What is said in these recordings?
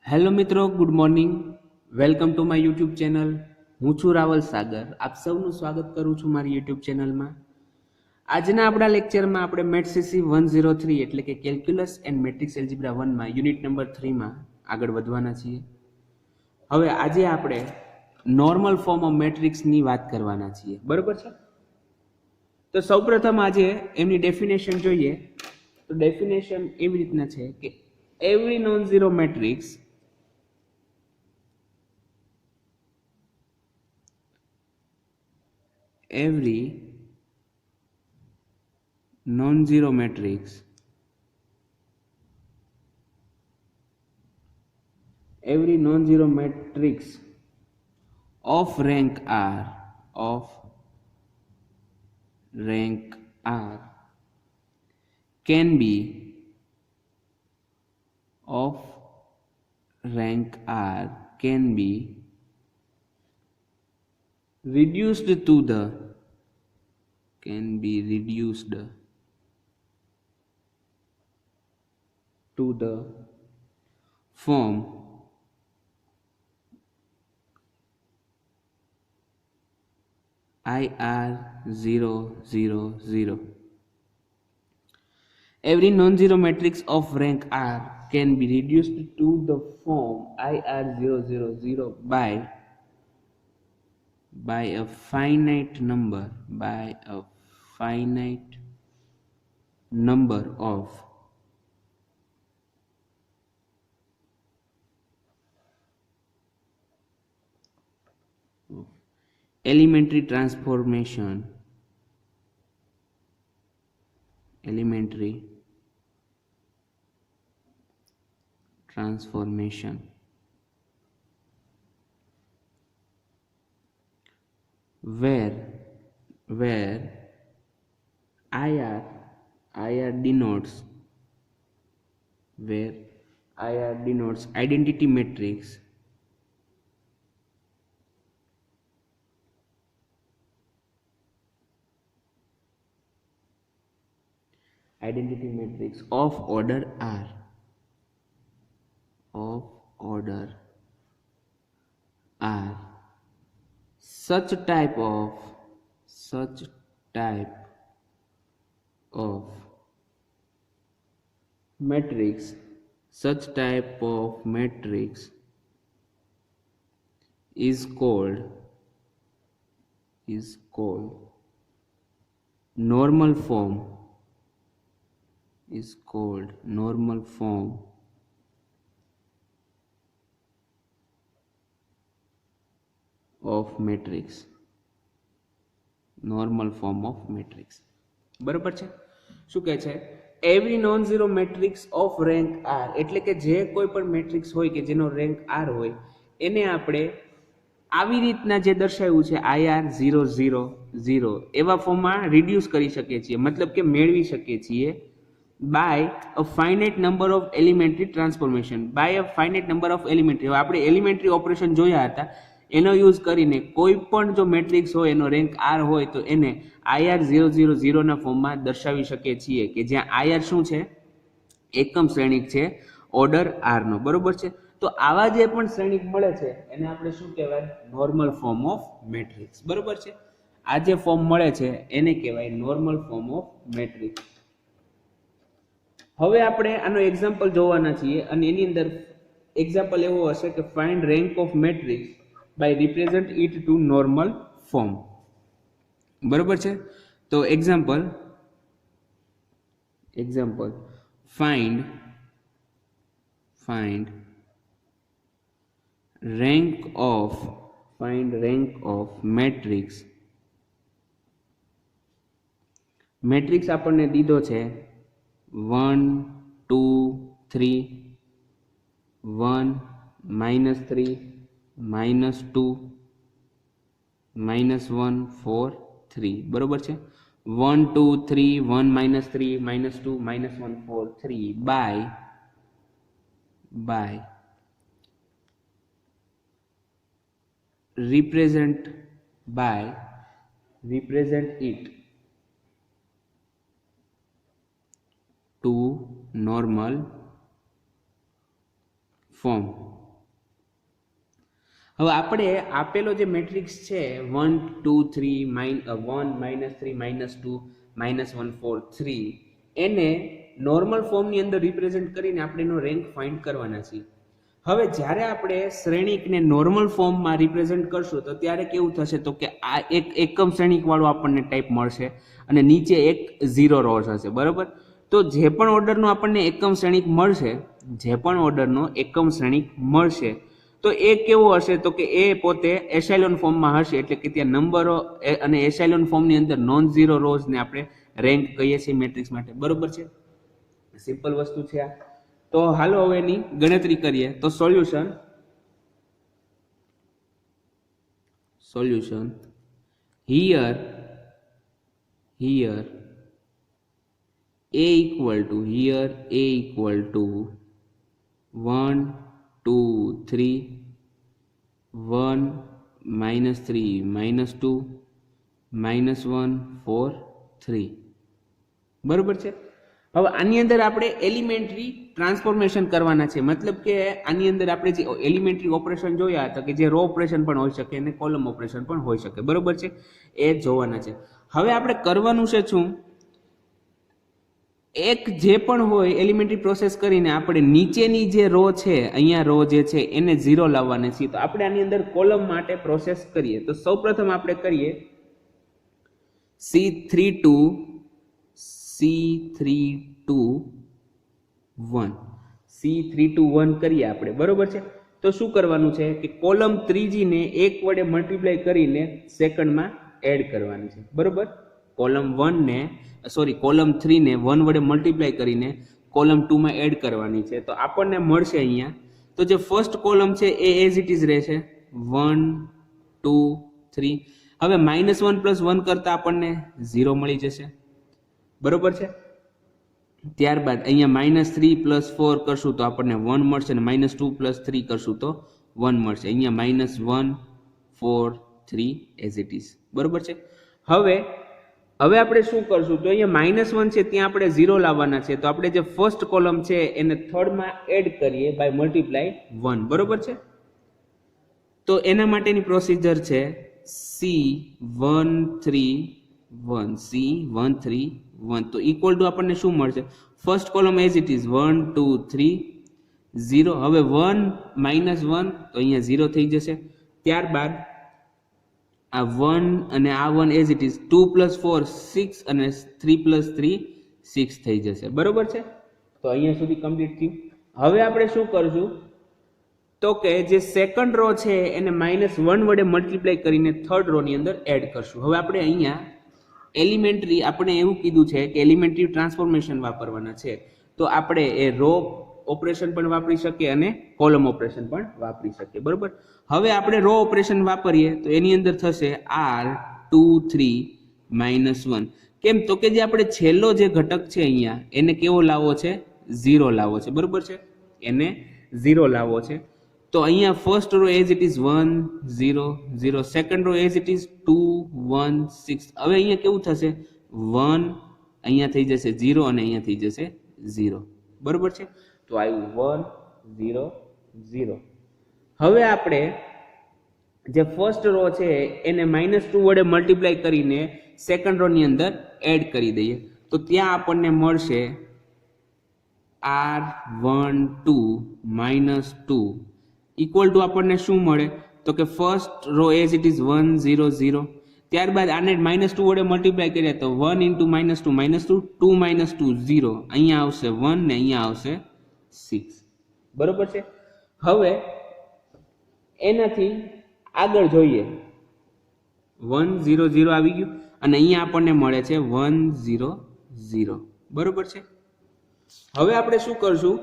Hello મિત્રો, good morning. Welcome to my YouTube channel. હું છું રાવલ સાગર. આપ સૌનું સ્વાગત કરું છું મારી યુટ્યુબ ચેનલમાં. આજના આપણા લેક્ચરમાં આપણે મેથ્સ 103 એટલે કે કેલ્ક્યુલસ એન્ડ મેટ્રિક્સ એલ્જિબ્રા 1માં યુનિટ નંબર 3માં આગળ વધવાના છીએ. હવે આજે આપણે નોર્મલ ફોર્મ ઓફ મેટ્રિક્સની વાત કરવાના છીએ, બરોબર છે? તો સૌપ્રથમ આજે એમની ડેફિનેશન જોઈએ. તો ડેફિનેશન એવી રીતના છે કે every non zero matrix every non-zero matrix of rank R can be reduced to the form IR000. Every non-zero matrix of rank R can be reduced to the form IR000 by a finite number of elementary transformation where IR denotes identity matrix of order R. Such type of matrix is called normal form of matrix. બરોબર છે? શું કહે છે? Every non zero matrix of rank r એટલે કે જે કોઈ પણ મેટ્રિક્સ હોય કે જેનો રેન્ક આર હોય એને આપણે આવી રીતના જે દર્શાવ્યું છે IR000 એવા ફોર્મમાં રિડ્યુસ કરી શકીએ છીએ, મતલબ કે મેળવી શકીએ છીએ by a finite number of elementary transformation. આપણે એલિમેન્ટરી ઓપરેશન જોયા હતા, એનો યુઝ કરીને કોઈ પણ જો મેટ્રિક્સ હોય એનો રેન્ક આર હોય તો એને IR000 ના ફોર્મમાં દર્શાવી શકીએ છીએ, કે જ્યાં IR શું છે? એકમ શ્રેણિક છે ઓર્ડર આર નો. બરોબર છે? તો આવા જે પણ શ્રેણિક મળે છે એને આપણે શું કહેવાય? Normal form of matrix. બરોબર છે? આ જે ફોર્મ મળે છે એને કહેવાય નોર્મલ ફોર્મ ઓફ મેટ્રિક્સ. હવે આપણે આનો એક્ઝામ્પલ જોવાના છીએ અને એની અંદર એક્ઝામ્પલ એવો હશે કે find rank of matrix by represent it to normal form. બરોબર છે? તો example find rank of matrix આપણને દીધો છે 1 2 3 1 -3 -2 -1 4 3. બરોબર છે? 1 2 3 1 -3 -2 -1 4 3 by represent it to normal form. હવે આપણે આપેલો જે મેટ્રિક્સ છે 1 2 3 -1 -3 -2 -1 4 3 એને નોર્મલ ફોર્મની અંદર રિપ્રેઝેન્ટ કરીને આપણે એનો રેન્ક ફાઇન્ડ કરવાના છીએ. હવે જ્યારે આપણે શ્રેણિકને નોર્મલ ફોર્મમાં રિપ્રેઝેન્ટ કરશું તો ત્યારે કેવું થશે તો કે આ એક એકમ શ્રેણિકવાળો આપણને ટાઈપ મળશે અને નીચે એક 0 રોઝ હશે, બરાબર. તો જે પણ ઓર્ડરનો આપણને એકમ શ્રેણિક મળશે તો એ કેવો હશે તો કે એ પોતે એશાઇલોન ફોર્મમાં હશે, એટલે કે ત્યાં નંબરો અને એશાઇલોન ફોર્મની અંદર નોન ઝીરો રોઝને આપણે રેન્ક કહીએ છીએ મેટ્રિક્સ માટે, બરોબર છે. સિમ્પલ વસ્તુ છે આ. તો હાલો હવે એની ગણતરી કરીએ. તો solution here a equal to 1 2 3 1 -3 -2 -1 4 3, બરોબર છે. હવે આની અંદર આપણે એલિમેન્ટરી ટ્રાન્સફોર્મેશન કરવાના છે, મતલબ કે આની અંદર આપણે જે એલિમેન્ટરી ઓપરેશન જોયા હતા કે જે રો ઓપરેશન પણ હોઈ શકે અને કોલમ ઓપરેશન પણ હોઈ શકે, બરોબર છે, એ જોવાના છે. હવે આપણે કરવાનું છે શું, એક જે પણ હોય એલિમેન્ટરી પ્રોસેસ કરીને આપણે નીચેની જે રો છે, અહીંયા રો જે છે એને 0 લાવવાના છીએ. તો આપણે આની અંદર કોલમ માટે પ્રોસેસ કરીએ. તો સૌપ્રથમ આપણે કરીએ C32 1 કરીએ આપણે, બરોબર છે. તો શું કરવાનું છે કે કોલમ ત્રીજીને 1 વડે મલ્ટીપ્લાય કરીને સેકન્ડમાં એડ કરવાની છે, બરોબર. કોલમ 3 ને 1 વડે મલ્ટીપ્લાય કરીને કોલમ 2 માં એડ કરવાની છે. તો આપણને મળશે અહીંયા, તો જે ફર્સ્ટ કોલમ છે એ એઝ ઇટ ઇઝ રહેશે 1 2 3. હવે -1 + 1 કરતા આપણને 0 મળી જશે, બરોબર છે. ત્યારબાદ અહીંયા -3 + 4 કરશું તો આપણને 1 મળશે અને -2 + 3 કરશું તો 1 મળશે. અહીંયા -1 4 3 એઝ ઇટ ઇઝ, બરોબર છે. હવે આપણે શું કરશું તો અહીંયા -1 છે ત્યાં આપણે 0 લાવવાના છે. તો આપણે જે ફર્સ્ટ કોલમ છે એને થર્ડમાં એડ કરીએ બાય મલ્ટીપ્લાય 1, બરોબર છે. તો એના માટેની પ્રોસિજર છે C131 તો ઇક્વલ ટુ આપણને શું મળશે, first column as it is 1 2 3 0. હવે 1 -1 તો અહીંયા 0 થઈ જશે. ત્યારબાદ આ 1 અને આ 1 એઝ ઇટ ઇઝ 2 + 4 6 અને 3 + 3 6 થઈ જશે, બરોબર છે. તો અહીંયા સુધી કમ્પ્લીટ થયું. હવે આપણે શું કરશું તો કે જે સેકન્ડ રો છે એને -1 વડે મલ્ટીપ્લાય કરીને થર્ડ રો ની અંદર એડ કરશું. હવે આપણે અહીંયા એલિમેન્ટરી આપણે એવું કીધું છે કે એલિમેન્ટરી ટ્રાન્સફોર્મેશન વાપરવાના છે. તો આપણે એ રો ઓપરેશન પણ વાપરી શકીએ અને કોલમ ઓપરેશન પણ વાપરી શકીએ, બરોબર. હવે આપણે રો ઓપરેશન વાપરીએ તો એની અંદર થશે R23 -1. કેમ તો કે જે આપણે છેલ્લો જે ઘટક છે અહીંયા એને કેવો લાવવો છે, 0 લાવવો છે, બરોબર છે, એને 0 લાવવો છે. તો અહીંયા first row as it is 1 0 0, second row as it is 2 1 6. હવે અહીંયા કેવું થશે 1 અહીંયા થઈ જશે 0 અને અહીંયા થઈ જશે 0, બરોબર છે. તો આવ્યું 1 0 0. હવે આપણે જે ફર્સ્ટ રો છે એને -2 વડે મલ્ટીપ્લાય કરીને સેકન્ડ રો ની અંદર એડ કરી દઈએ. તો ત્યાં આપણને મળશે R12 -2 ઇક્વલ ટુ આપણને શું મળે તો કે first row as it is 1 0 0. ત્યારબાદ આને -2 વડે મલ્ટીપ્લાય કરીએ તો 1 × -2 -2 2 -2 0, અહીંયા આવશે 1 ને અહીંયા આવશે 6, બરોબર છે. હવે એનાથી આગળ જોઈએ 1 0 0 આવી ગયું અને અહીંયા આપણને મળે છે 1 0 0, બરોબર છે. હવે આપણે શું કરશું,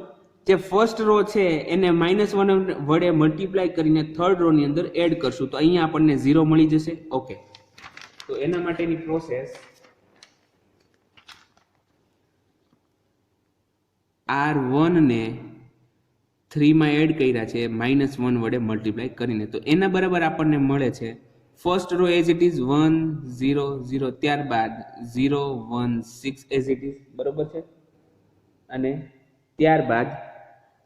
જે ફર્સ્ટ રો છે એને -1 વડે મલ્ટીપ્લાય કરીને થર્ડ રો ની અંદર એડ કરશું તો અહીંયા આપણને 0 મળી જશે, ઓકે. તો એના માટેની પ્રોસેસ R1 ને 3 માં એડ કર્યા છે -1 વડે મલ્ટીપ્લાય કરીને, તો એના બરાબર આપણને મળે છે first row as it is 1 0 0, ત્યારબાદ 0 1 6 એઝ ઇટ ઇઝ, બરોબર છે. અને ત્યારબાદ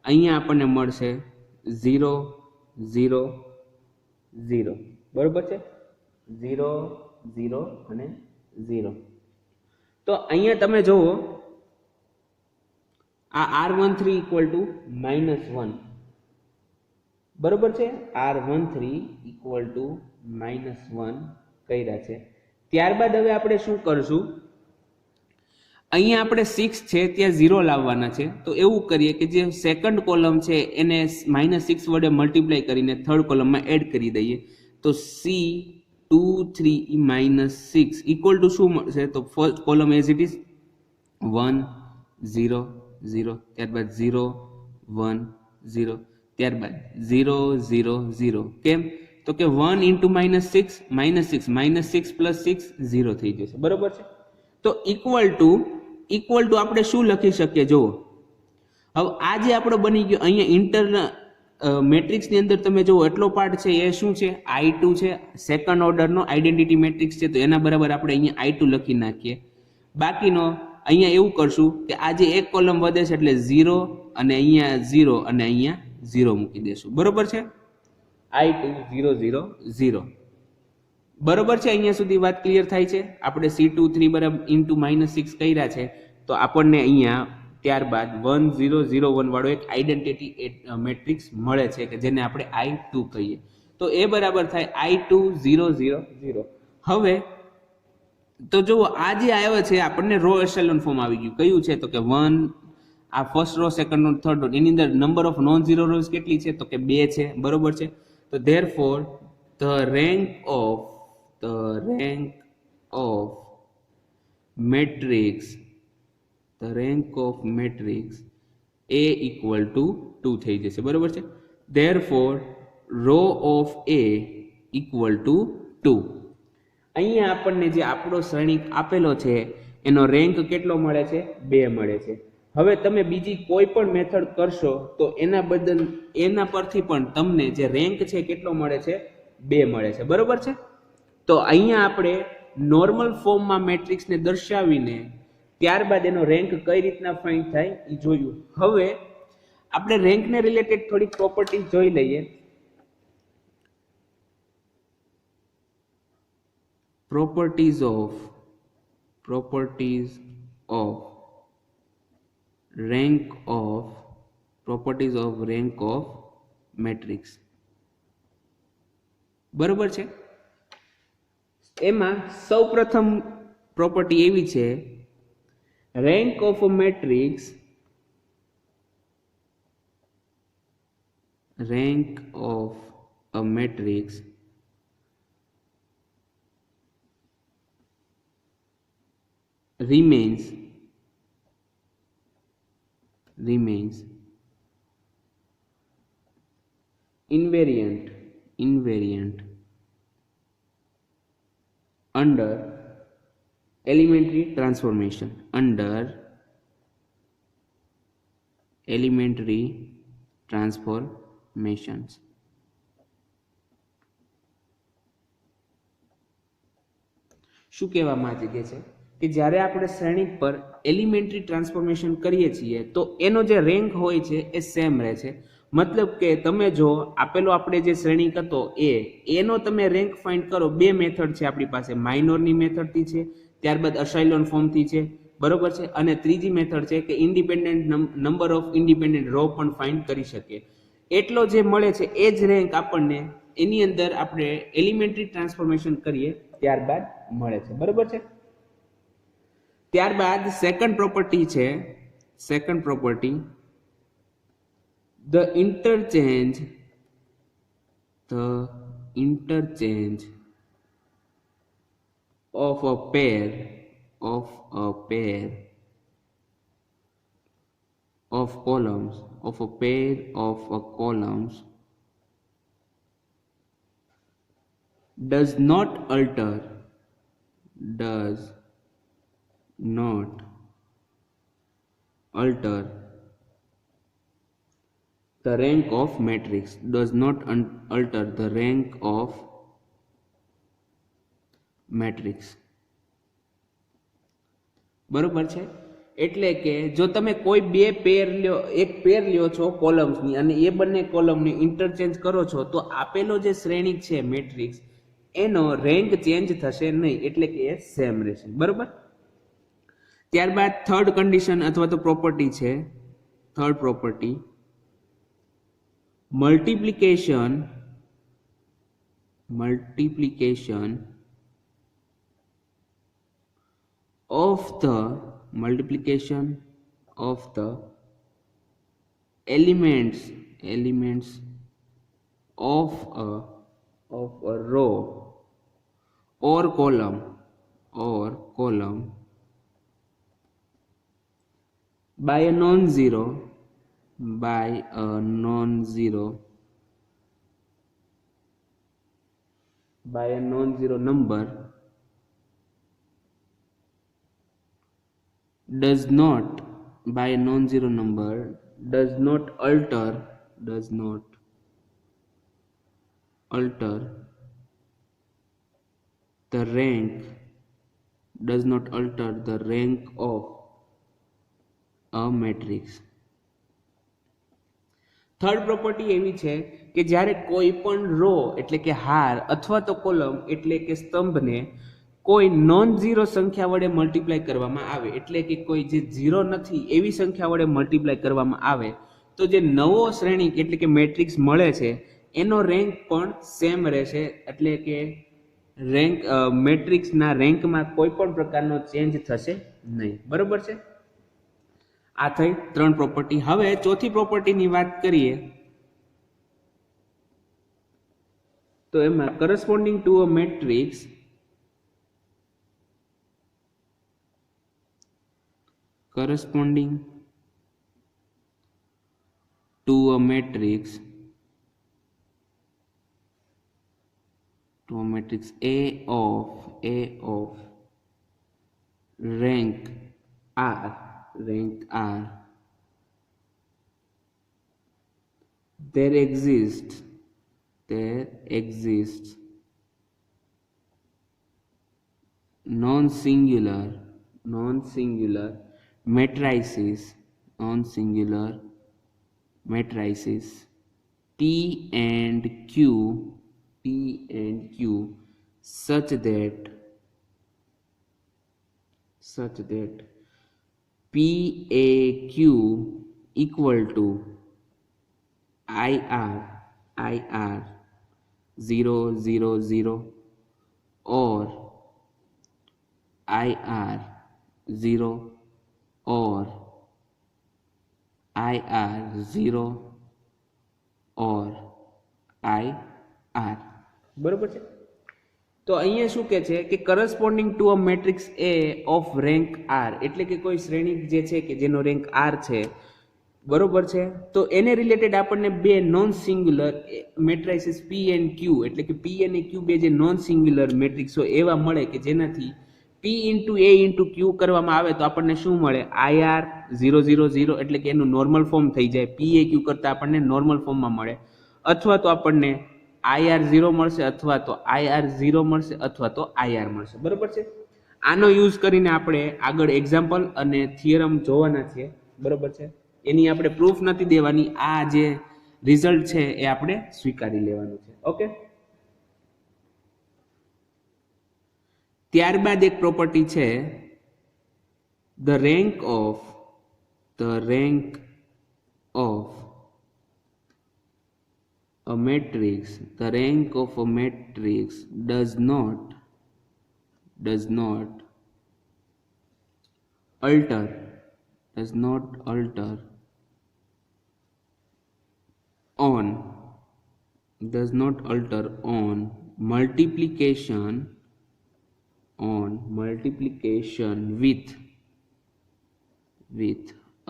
અહીંયા આપણને મળશે 0 0 0 બરોબર છે 0 0 અને 0 તો અહીંયા તમે જુઓ આ R13 ઇક્વલ ટુ -1 બરોબર છે R13 ઇક્વલ ટુ -1 કર્યા છે ત્યારબાદ હવે આપણે શું કરશું અહીંયા આપણે 6 છે ત્યાં 0 લાવવાના છે તો એવું કરીએ કે જે સેકન્ડ કોલમ છે એને -6 વડે મલ્ટીપ્લાય કરીને થર્ડ કોલમમાં એડ કરી દઈએ તો C23 -6 ઇક્વલ ટુ શું મળશે તો first column as it is 1 0 0 ત્યારબાદ 0 1 0 ત્યારબાદ 0 0 0 કેમ તો કે 1 ઇન્ટુ -6 -6 પ્લસ 6 0 થઈ જશે બરોબર છે તો ઇક્વલ ટુ આપણે શું લખી શકીએ જુઓ હવે આ જે આપણો બની ગયો અહીંયા ઇન્ટરનલ મેટ્રિક્સની અંદર તમે જુઓ એટલો પાર્ટ છે એ શું છે I2 છે સેકન્ડ ઓર્ડરનો આઈડેન્ટિટી મેટ્રિક્સ છે તો એના બરાબર આપણે અહીંયા I2 લખી નાખીએ બાકીનો અહીંયા એવું કરશું કે આ જે એક કોલમ વધે છે એટલે 0 અને અહીંયા 0 અને અહીંયા 0 મૂકી દેશું બરોબર છે I2 0 0 0 બરોબર છે અહીંયા સુધી વાત ક્લિયર થાય છે આપણે C23 બરાબર ઇન્ટુ -6 કર્યા છે તો આપણને અહીંયા ત્યારબાદ 1 0 0 1 વાળો એક આઈડેન્ટિટી મેટ્રિક્સ મળે છે કે જેને આપણે I2 કહીએ તો એ બરાબર થાય I2 0 0 0 હવે તો જુઓ આ જે આવ્યો છે આપણને રો એશેલોન ફોર્મ આવી ગયું કયું છે તો કે 1 આ first row second row third row એની અંદર number of non zero rows કેટલી છે તો કે 2 છે બરોબર છે તો therefore the rank of matrix A equal to 2 થઈ જશે બરોબર છે therefore row of A equal to 2 અહીંયા આપણને જે આપણો શ્રેણિક આપેલો છે એનો રેન્ક કેટલો મળે છે 2 મળે છે હવે તમે બીજી કોઈ પણ મેથડ કરશો તો એના પરથી પણ તમને જે રેન્ક છે કેટલો મળે છે 2 મળે છે બરોબર છે તો અહીંયા આપણે નોર્મલ ફોર્મમાં મેટ્રિક્સને દર્શાવીને ત્યારબાદ એનો રેન્ક કઈ રીતના ફાઇન્ડ થાય એ જોયું હવે આપણે રેન્કને રિલેટેડ થોડી પ્રોપર્ટીઝ જોઈ લઈએ properties of rank of matrix બરોબર છે એમાં સૌપ્રથમ પ્રોપર્ટી એવી છે rank of a matrix remains invariant under elementary transformations શું કહેવા માંગે છે કે જ્યારે આપણે શ્રેણિક પર એલિમેન્ટરી ટ્રાન્સફોર્મેશન કરીએ છીએ તો એનો જે રેન્ક હોય છે એ સેમ રહે છે મતલબ કે તમે જો આપેલો આપણે જે શ્રેણિક હતો એનો તમે રેન્ક ફાઇન્ડ કરો બે મેથડ છે આપણી પાસે માઇનોરની મેથડથી છે ત્યારબાદ અસાઇલોન ફોર્મથી છે બરોબર છે અને ત્રીજી મેથડ છે કે independent number of independent row પણ ફાઇન્ડ કરી શકીએ એટલો જે મળે છે એ જ રેન્ક આપણને એની અંદર આપણે એલિમેન્ટરી ટ્રાન્સફોર્મેશન કરીએ ત્યારબાદ મળે છે બરોબર છે ત્યારબાદ second property the interchange of a pair of columns does not alter the rank of matrix does not alter the rank of matrix બરોબર છે એટલે કે જો તમે કોઈ બે પેર લ્યો, એક પેર લ્યો છો કોલમ્સની અને એ બંને કોલમને ઇન્ટરચેન્જ કરો છો તો આપેલો જે શ્રેણિક છે મેટ્રિક્સ એનો રેન્ક ચેન્જ થશે નહીં, એટલે કે એ સેમ રહેશે. બરોબર. ત્યારબાદ થર્ડ કન્ડિશન અથવા તો પ્રોપર્ટી છે, third property, multiplication of the elements of a row or column by a non-zero number does not alter the rank of a matrix. Third property એવી છે કે જ્યારે કોઈ પણ રો એટલે કે હાર અથવા તો કોલમ એટલે કે સ્તંભને કોઈ નોન ઝીરો સંખ્યા વડે મલ્ટીપ્લાય કરવામાં આવે, એટલે કે કોઈ જે ઝીરો નથી એવી સંખ્યા વડે મલ્ટીપ્લાય કરવામાં આવે તો જે નવો શ્રેણિક એટલે કે મેટ્રિક્સ મળે છે એનો રેન્ક પણ સેમ રહેશે, એટલે કે મેટ્રિક્સના રેન્કમાં કોઈ પણ પ્રકારનો ચેન્જ થશે નહીં. બરોબર છે. આ થઈ 3 પ્રોપર્ટી. હવે ચોથી પ્રોપર્ટીની વાત કરીએ તો એમાં corresponding to a matrix A of rank R, there exists non-singular matrices P and Q such that PAQ equal to IR 0 0 0 or IR 0 or IR 0 or IR. બરોબર છે. તો અહીંયા શું કહે છે કે corresponding to a matrix A of rank R, એટલે કે કોઈ શ્રેણિક જે છે કે જેનો રેન્ક R છે, બરોબર છે, તો એને રિલેટેડ આપણને બે non singular matrices P and Q, એટલે કે P અને Q બે જે નોન સિંગ્યુલર મેટ્રિક્સ હોય એવા મળે કે જેનાથી P into A into Q કરવામાં આવે તો આપણને શું મળે? IR 0 0 0, એટલે કે એનું નોર્મલ ફોર્મ થઈ જાય. PAQ કરતાં આપણને નોર્મલ ફોર્મમાં મળે, અથવા તો આપણને IR 0 મળશે, અથવા તો IR 0 મળશે, અથવા તો IR મળશે. બરોબર છે. આનો યુઝ કરીને આપણે આગળ એક્ઝામ્પલ અને થિયરમ જોવાના છીએ. બરોબર છે. એની આપણે પ્રૂફ નથી દેવાની, આ જે રિઝલ્ટ છે એ આપણે સ્વીકારી લેવાનું છે. ઓકે. ત્યારબાદ એક પ્રોપર્ટી છે the rank of a matrix does not alter on multiplication with a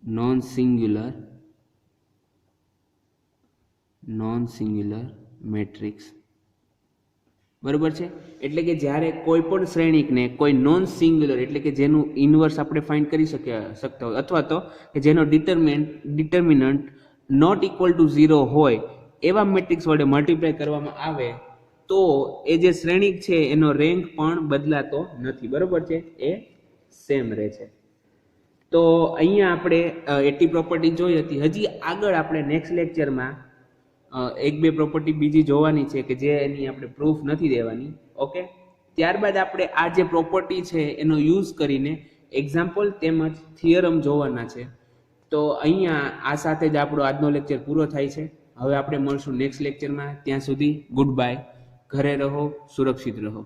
non-singular matrix. બરોબર છે. એટલે કે જ્યારે કોઈ પણ શ્રેણિકને કોઈ નોન સિંગ્યુલર એટલે કે જેનું ઇન્વર્સ આપણે ફાઇન્ડ કરી શકતા હોય, અથવા તો કે જેનો ડિટર્મિનન્ટ નોટ ઇક્વલ ટુ 0 હોય એવા મેટ્રિક્સ વડે મલ્ટીપ્લાય કરવામાં આવે તો એ જે શ્રેણિક છે એનો રેન્ક પણ બદલાતો નથી. બરોબર છે. એ સેમ રહે છે. તો અહીંયા આપણે એટી પ્રોપર્ટી જોઈ હતી. હજી આગળ આપણે નેક્સ્ટ લેક્ચરમાં એક બે પ્રોપર્ટી બીજી જોવાની છે કે જે એની આપણે પ્રૂફ નથી દેવાની. ઓકે, ત્યારબાદ આપણે આ જે પ્રોપર્ટી છે એનો યુઝ કરીને એક્ઝામ્પલ તેમજ થિયરમ જોવાના છે. તો અહીંયા આ સાથે જ આપણો આજનો લેક્ચર પૂરો થાય છે. હવે આપણે મળશું નેક્સ્ટ લેક્ચરમાં. ત્યાં સુધી ગુડ બાય. ઘરે રહો, સુરક્ષિત રહો.